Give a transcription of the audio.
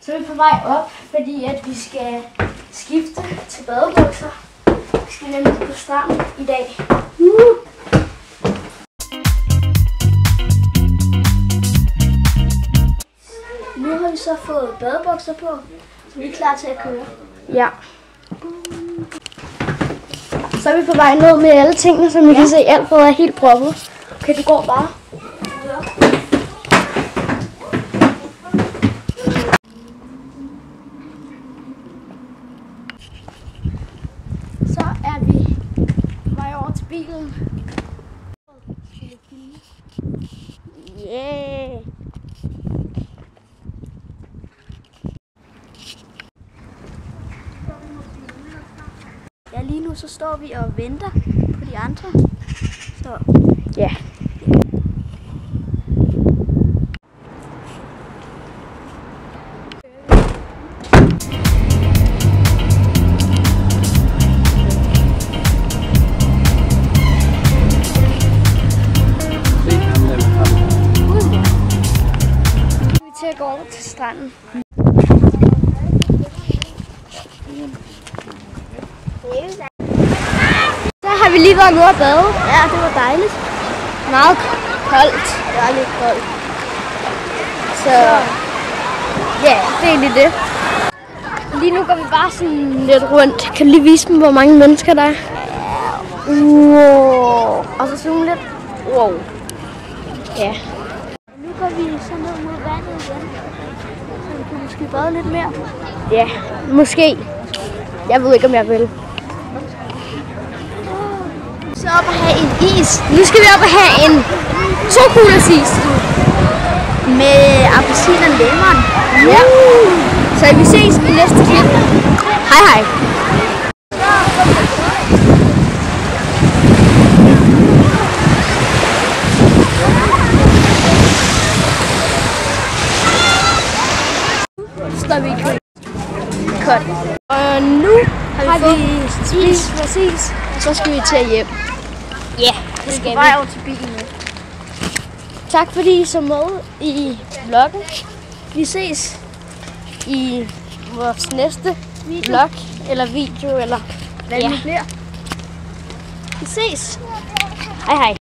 Så er vi på vej op, fordi at vi skal skifte til badebukser. Vi skal nemlig på stranden i dag. Nu har vi så fået badebukser på, så vi er klar til at køre. Ja. Så er vi på vej ned med alle tingene, som I kan se. Alt er helt proppet. Okay, du går bare. Så er vi på vej over til bilen. Yeah! Ja, lige nu så står vi og venter på de andre. Så ja. Vi til at gå over til stranden. Så har vi lige været nede og bade. Ja, det var dejligt. Meget koldt. Det var lidt koldt. Så ja, det er egentlig det. Lige nu går vi bare sådan lidt rundt. Kan du lige vise dem, hvor mange mennesker der er? Wow. Og så zoome lidt. Wow. Ja. Nu går vi så ned mod vandet igen. Så vi kan måske bade lidt mere. Ja, måske. Jeg ved ikke, om jeg vil. Så op og have en is. Nu skal vi op og have en 2-kuglers is. Med appelsin og lemon. Ja. Så vi ses i næste klip. Hej hej. Så er vi i kø. Godt. Og nu har vi spist præcis. Så skal vi til hjem. Ja, det skal vi. Vej over til bilen nu. Tak fordi I så med i vloggen. Vi ses i vores næste vlog eller video eller hvad det nu bliver. Vi ses. Hej hej.